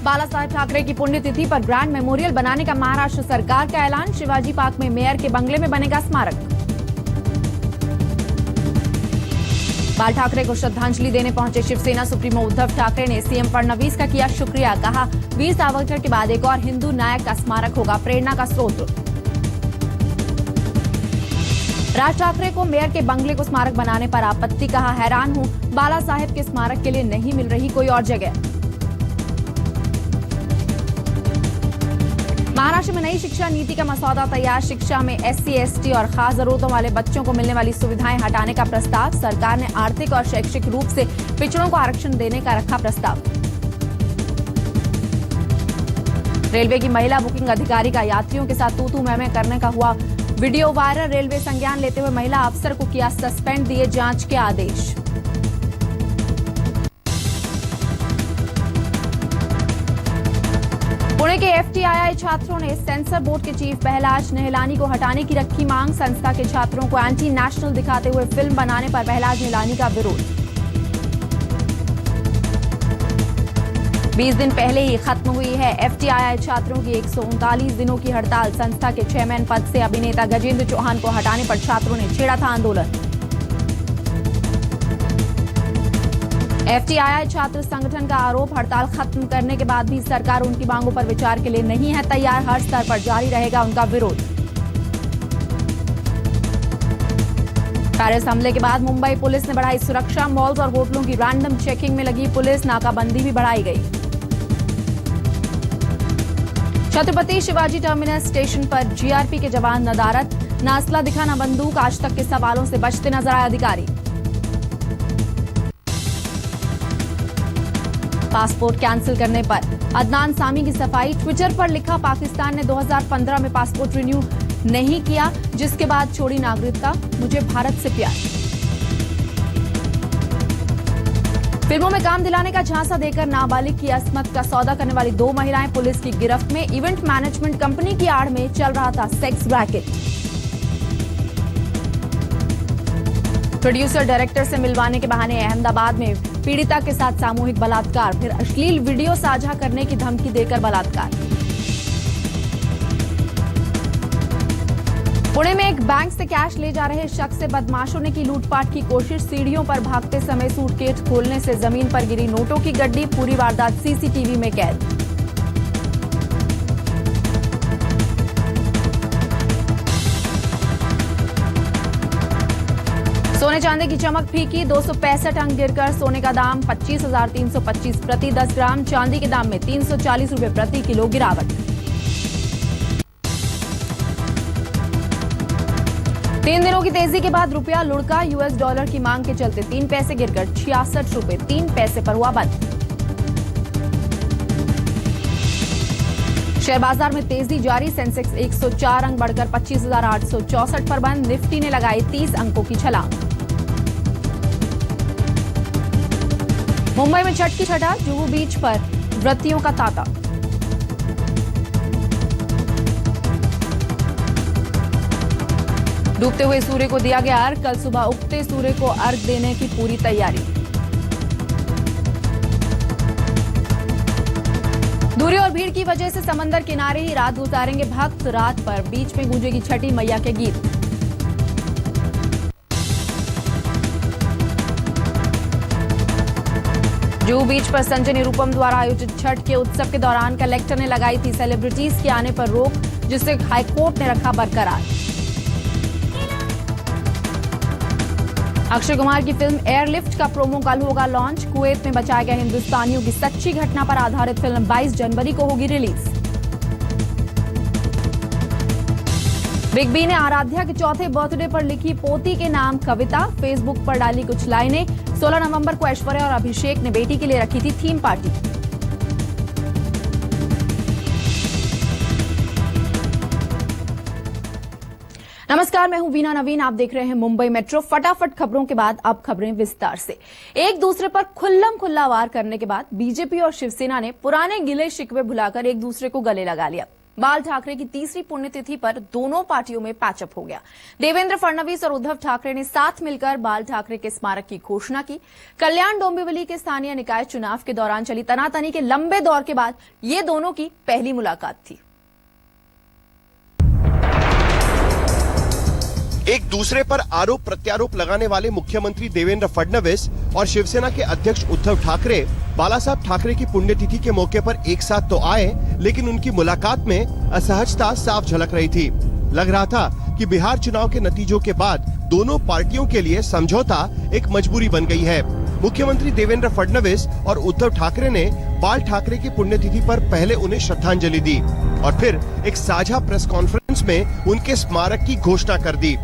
बाला साहेब ठाकरे की पुण्यतिथि पर ग्रैंड मेमोरियल बनाने का महाराष्ट्र सरकार का ऐलान। शिवाजी पार्क में मेयर के बंगले में बनेगा स्मारक। बाल ठाकरे को श्रद्धांजलि देने पहुंचे शिवसेना सुप्रीमो उद्धव ठाकरे ने सीएम फडणवीस का किया शुक्रिया। कहा, वीर सावरकर के बाद एक और हिंदू नायक का स्मारक होगा प्रेरणा का स्रोत। राज ठाकरे को मेयर के बंगले को स्मारक बनाने पर आपत्ति। कहा, हैरान हूं, बाला साहेब के स्मारक के लिए नहीं मिल रही कोई और जगह। महाराष्ट्र में नई शिक्षा नीति का मसौदा तैयार। शिक्षा में एससी, एसटी और खास जरूरतों वाले बच्चों को मिलने वाली सुविधाएं हटाने का प्रस्ताव। सरकार ने आर्थिक और शैक्षिक रूप से पिछड़ों को आरक्षण देने का रखा प्रस्ताव। रेलवे की महिला बुकिंग अधिकारी का यात्रियों के साथ तू-तू मैं करने का हुआ वीडियो वायरल। रेलवे संज्ञान लेते हुए महिला अफसर को किया सस्पेंड, दिए जांच के आदेश। पुणे के एफटीआईआई छात्रों ने सेंसर बोर्ड के चीफ बहलाज निहलानी को हटाने की रखी मांग। संस्था के छात्रों को एंटी नेशनल दिखाते हुए फिल्म बनाने पर बहलाज निहलानी का विरोध। 20 दिन पहले ही खत्म हुई है एफटीआईआई छात्रों की 139 दिनों की हड़ताल। संस्था के चेयरमैन पद से अभिनेता गजेंद्र चौहान को हटाने पर छात्रों ने छेड़ा था आंदोलन। एफटीआईआई छात्र संगठन का आरोप, हड़ताल खत्म करने के बाद भी सरकार उनकी मांगों पर विचार के लिए नहीं है तैयार। हर स्तर पर जारी रहेगा उनका विरोध। पेरिस हमले के बाद मुंबई पुलिस ने बढ़ाई सुरक्षा। मॉल्स और होटलों की रैंडम चेकिंग में लगी पुलिस। नाकाबंदी भी बढ़ाई गई। छत्रपति शिवाजी टर्मिनस स्टेशन पर जीआरपी के जवान नदारत। ना असला दिखा ना बंदूक। आज तक के सवालों से बचते नजर आए अधिकारी। पासपोर्ट कैंसिल करने पर अदनान सामी की सफाई। ट्विटर पर लिखा, पाकिस्तान ने 2015 में पासपोर्ट रिन्यू नहीं किया, जिसके बाद छोड़ी नागरिकता। मुझे भारत से प्यार। फिल्मों में काम दिलाने का झांसा देकर नाबालिग की अस्मत का सौदा करने वाली 2 महिलाएं पुलिस की गिरफ्त में। इवेंट मैनेजमेंट कंपनी की आड़ में चल रहा था सेक्स रैकेट। प्रोड्यूसर डायरेक्टर से मिलवाने के बहाने अहमदाबाद में पीड़िता के साथ सामूहिक बलात्कार। फिर अश्लील वीडियो साझा करने की धमकी देकर बलात्कार। पुणे में एक बैंक से कैश ले जा रहे शख्स से बदमाशों ने की लूटपाट की कोशिश। सीढ़ियों पर भागते समय सूटकेस खोलने से जमीन पर गिरी नोटों की गड्डी। पूरी वारदात सीसीटीवी में कैद। सोने चांदी की चमक फीकी। 265 अंक गिरकर सोने का दाम 25,325 प्रति 10 ग्राम। चांदी के दाम में 340 रुपए प्रति किलो गिरावट। 3 दिनों की तेजी के बाद रुपया लुढ़का। यूएस डॉलर की मांग के चलते 3 पैसे गिरकर 66 रुपए 3 पैसे पर हुआ बंद। शेयर बाजार में तेजी जारी। सेंसेक्स 104 अंक बढ़कर 25,864 पर बंद। निफ्टी ने लगाई 30 अंकों की छलांग। मुंबई में छठ की छठा। जुहू बीच पर व्रतियों का तांता। डूबते हुए सूर्य को दिया गया अर्घ। कल सुबह उगते सूर्य को अर्घ देने की पूरी तैयारी। दूरी और भीड़ की वजह से समंदर किनारे ही रात गुजारेंगे भक्त। रात पर बीच में गूंजेगी छठी मैया के गीत। जुहू बीच पर संजय निरुपम द्वारा आयोजित छठ के उत्सव के दौरान कलेक्टर ने लगाई थी सेलिब्रिटीज के आने पर रोक, जिसे हाईकोर्ट ने रखा बरकरार। अक्षय कुमार की फिल्म एयरलिफ्ट का प्रोमो कल होगा लॉन्च। कुवैत में बचाए गए हिंदुस्तानियों की सच्ची घटना पर आधारित फिल्म 22 जनवरी को होगी रिलीज। बिग बी ने आराध्या के चौथे बर्थडे पर लिखी पोती के नाम कविता। फेसबुक पर डाली कुछ लाइनें। 16 नवंबर को ऐश्वर्या और अभिषेक ने बेटी के लिए रखी थी थीम पार्टी। नमस्कार, मैं हूं वीना नवीन। आप देख रहे हैं मुंबई मेट्रो। फटाफट खबरों के बाद अब खबरें विस्तार से। एक दूसरे पर खुल्लम खुल्ला वार करने के बाद बीजेपी और शिवसेना ने पुराने गिले शिकवे भुलाकर एक दूसरे को गले लगा लिया। बाल ठाकरे की तीसरी पुण्यतिथि पर दोनों पार्टियों में पैचअप हो गया। देवेंद्र फडणवीस और उद्धव ठाकरे ने साथ मिलकर बाल ठाकरे के स्मारक की घोषणा की। कल्याण डोंबिवली के स्थानीय निकाय चुनाव के दौरान चली तनातनी के लंबे दौर के बाद ये दोनों की पहली मुलाकात थी। एक दूसरे पर आरोप प्रत्यारोप लगाने वाले मुख्यमंत्री देवेंद्र फडणवीस और शिवसेना के अध्यक्ष उद्धव ठाकरे बाला साहब ठाकरे की पुण्यतिथि के मौके पर एक साथ तो आए, लेकिन उनकी मुलाकात में असहजता साफ झलक रही थी। लग रहा था कि बिहार चुनाव के नतीजों के बाद दोनों पार्टियों के लिए समझौता एक मजबूरी बन गई है। मुख्यमंत्री देवेंद्र फडणवीस और उद्धव ठाकरे ने बाल ठाकरे की पुण्यतिथि पर पहले उन्हें श्रद्धांजलि दी और फिर एक साझा प्रेस कॉन्फ्रेंस में उनके स्मारक की घोषणा कर दी।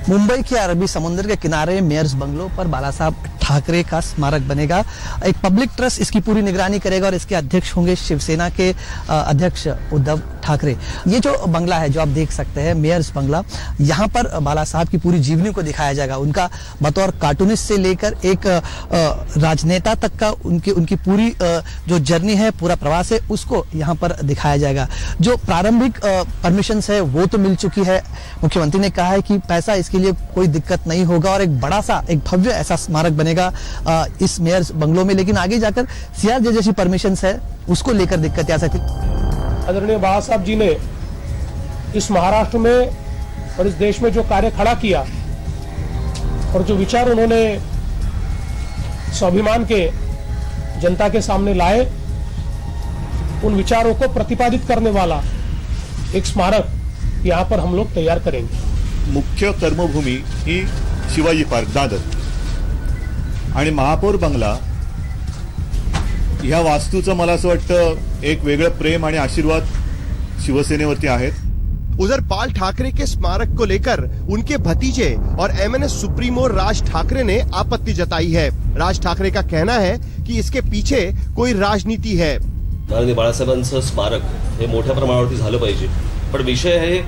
मुंबई के अरबी समुद्र के किनारे मेयर्स बंगलो पर बाला साहब ठाकरे का स्मारक बनेगा। एक पब्लिक ट्रस्ट इसकी पूरी निगरानी करेगा और इसके अध्यक्ष होंगे शिवसेना के अध्यक्ष उद्धव ठाकरे। ये जो बंगला है जो आप देख सकते हैं मेयर्स बंगला, यहाँ पर बाला साहब की पूरी जीवनी को दिखाया जाएगा। उनका बतौर कार्टूनिस्ट से लेकर एक राजनेता तक का उनकी पूरी जो जर्नी है, पूरा प्रवास है, उसको यहाँ पर दिखाया जाएगा। जो प्रारंभिक परमिशन है वो तो मिल चुकी है। मुख्यमंत्री ने कहा है कि पैसा इसके लिए कोई दिक्कत नहीं होगा और एक बड़ा सा एक भव्य ऐसा स्मारक बनेगा इस मेयर्स बंगलो में। लेकिन आगे जाकर सीआरजे जैसी परमिशन है उसको लेकर दिक्कत आ सकती। आदरणीय बाला साहब जी ने इस महाराष्ट्र में और इस देश में जो कार्य खड़ा किया और जो विचार उन्होंने स्वाभिमान के जनता के सामने लाए, उन विचारों को प्रतिपादित करने वाला एक स्मारक यहाँ पर हम लोग तैयार करेंगे। मुख्य कर्मभूमी ही शिवाजी पार्क दादर आणि महापौर बंगला ह्या वास्तूचं मला असं वाटतं एक वेगळं प्रेम आणि आशीर्वाद शिवसेनेवरती आहेत। उधर बाल ठाकरे के स्मारक को लेकर उनके भतीजे और एमएनएस सुप्रीमो राज ठाकरे ने आपत्ति जताई है। राज ठाकरे का कहना है कि इसके पीछे कोई राजनीति है। माननीय बाळासाहेबांचं स्मारक हे मोठ्या प्रमाणावरती झालं पाहिजे, पण विषय आहे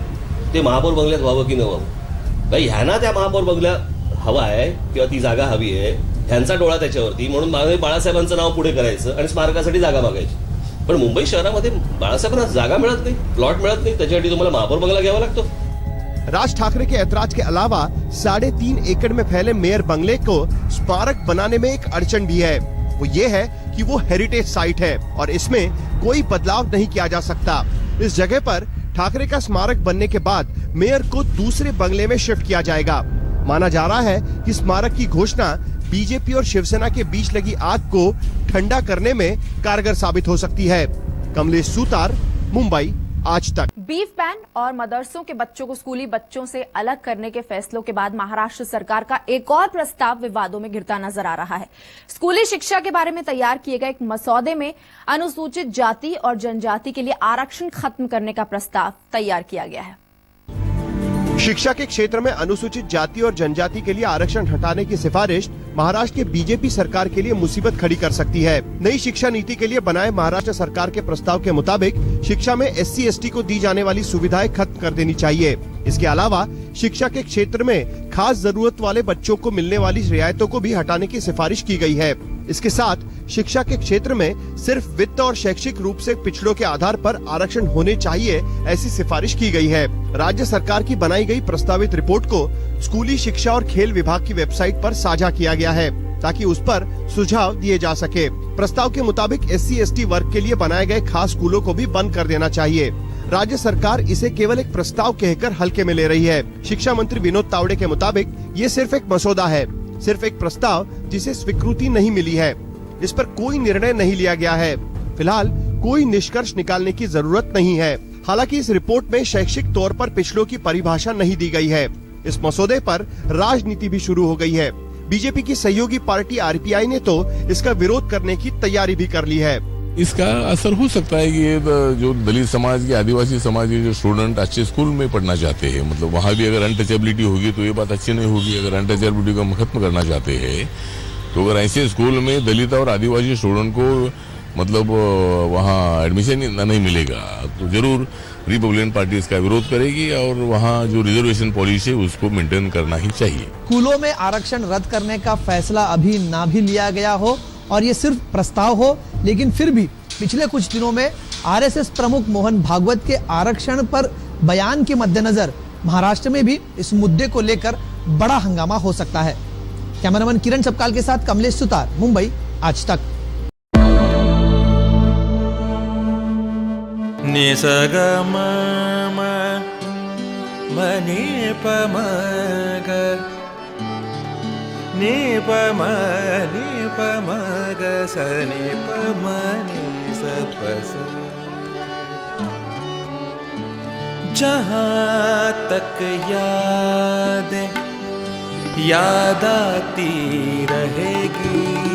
ते महापौर बंगल्यात व्हावं की न व्हावं। भाई ह्यांना त्या महापौर बंगल्यात हवा आहे किंवा ती जागा हवी आहे, ह्यांचा डोळा त्याच्यावरती, म्हणून माननीय बाळासाहेबांचं नाव पुढे करायचं आणि स्मारकासाठी जागा मागायची। पण मुंबई शहरामध्ये बाळासाहेबांना जागा मिळत नाही, प्लॉट मिळत नाही, त्याच्यासाठी तुम्हाला महापौर बंगला घ्यावा लागतो। राज ठाकरे के ऐतराज के अलावा 3.5 एकड़ में फैले मेयर बंगले को स्मारक बनाने में एक अड़चन भी है। वो ये है कि वो हेरिटेज साइट है और इसमें कोई बदलाव नहीं किया जा सकता। इस जगह पर ठाकरे का स्मारक बनने के बाद मेयर को दूसरे बंगले में शिफ्ट किया जाएगा। माना जा रहा है कि स्मारक की घोषणा बीजेपी और शिवसेना के बीच लगी आग को ठंडा करने में कारगर साबित हो सकती है। कमलेश सूतार, मुंबई, आज तक। बीफ बैन और मदरसों के बच्चों को स्कूली बच्चों से अलग करने के फैसलों के बाद महाराष्ट्र सरकार का एक और प्रस्ताव विवादों में घिरता नजर आ रहा है। स्कूली शिक्षा के बारे में तैयार किए गए एक मसौदे में अनुसूचित जाति और जनजाति के लिए आरक्षण खत्म करने का प्रस्ताव तैयार किया गया है। शिक्षा के क्षेत्र में अनुसूचित जाति और जनजाति के लिए आरक्षण हटाने की सिफारिश महाराष्ट्र के बीजेपी सरकार के लिए मुसीबत खड़ी कर सकती है। नई शिक्षा नीति के लिए बनाए महाराष्ट्र सरकार के प्रस्ताव के मुताबिक शिक्षा में SC/ST को दी जाने वाली सुविधाएं खत्म कर देनी चाहिए। इसके अलावा शिक्षा के क्षेत्र में खास जरूरत वाले बच्चों को मिलने वाली रियायतों को भी हटाने की सिफारिश की गई है। इसके साथ शिक्षा के क्षेत्र में सिर्फ वित्त और शैक्षिक रूप से पिछड़ों के आधार पर आरक्षण होने चाहिए, ऐसी सिफारिश की गई है। राज्य सरकार की बनाई गई प्रस्तावित रिपोर्ट को स्कूली शिक्षा और खेल विभाग की वेबसाइट पर साझा किया गया है ताकि उस पर सुझाव दिए जा सके। प्रस्ताव के मुताबिक SC/ST वर्ग के लिए बनाए गए खास स्कूलों को भी बंद कर देना चाहिए। राज्य सरकार इसे केवल एक प्रस्ताव कहकर हल्के में ले रही है। शिक्षा मंत्री विनोद तावड़े के मुताबिक ये सिर्फ एक मसौदा है, सिर्फ एक प्रस्ताव जिसे स्वीकृति नहीं मिली है। इस पर कोई निर्णय नहीं लिया गया है। फिलहाल कोई निष्कर्ष निकालने की जरूरत नहीं है। हालांकि इस रिपोर्ट में शैक्षिक तौर पर पिछड़ों की परिभाषा नहीं दी गई है। इस मसौदे पर राजनीति भी शुरू हो गई है। बीजेपी की सहयोगी पार्टी RPI ने तो इसका विरोध करने की तैयारी भी कर ली है। इसका असर हो सकता है कि ये जो दलित समाज के, आदिवासी समाज के जो स्टूडेंट अच्छे स्कूल में पढ़ना चाहते हैं, मतलब वहाँ भी अगर अनटचेबिलिटी होगी तो ये बात अच्छी नहीं होगी। अगर अनटचेबिलिटी को खत्म करना चाहते हैं तो अगर ऐसे स्कूल में दलित और आदिवासी स्टूडेंट को मतलब वहाँ एडमिशन नहीं मिलेगा तो जरूर रिपब्लिकन पार्टी इसका विरोध करेगी और वहाँ जो रिजर्वेशन पॉलिसी है उसको मेंटेन करना ही चाहिए। स्कूलों में आरक्षण रद्द करने का फैसला अभी ना भी लिया गया हो और ये सिर्फ प्रस्ताव हो, लेकिन फिर भी पिछले कुछ दिनों में आरएसएस प्रमुख मोहन भागवत के आरक्षण पर बयान के मद्देनजर महाराष्ट्र में भी इस मुद्दे को लेकर बड़ा हंगामा हो सकता है। कैमरामैन किरण सपकाल के साथ कमलेश सुतार, मुंबई, आज तक। निसगम मनि पमग नि पमग सनि पमनि सपस। जहाँ तक याद आती रहेगी।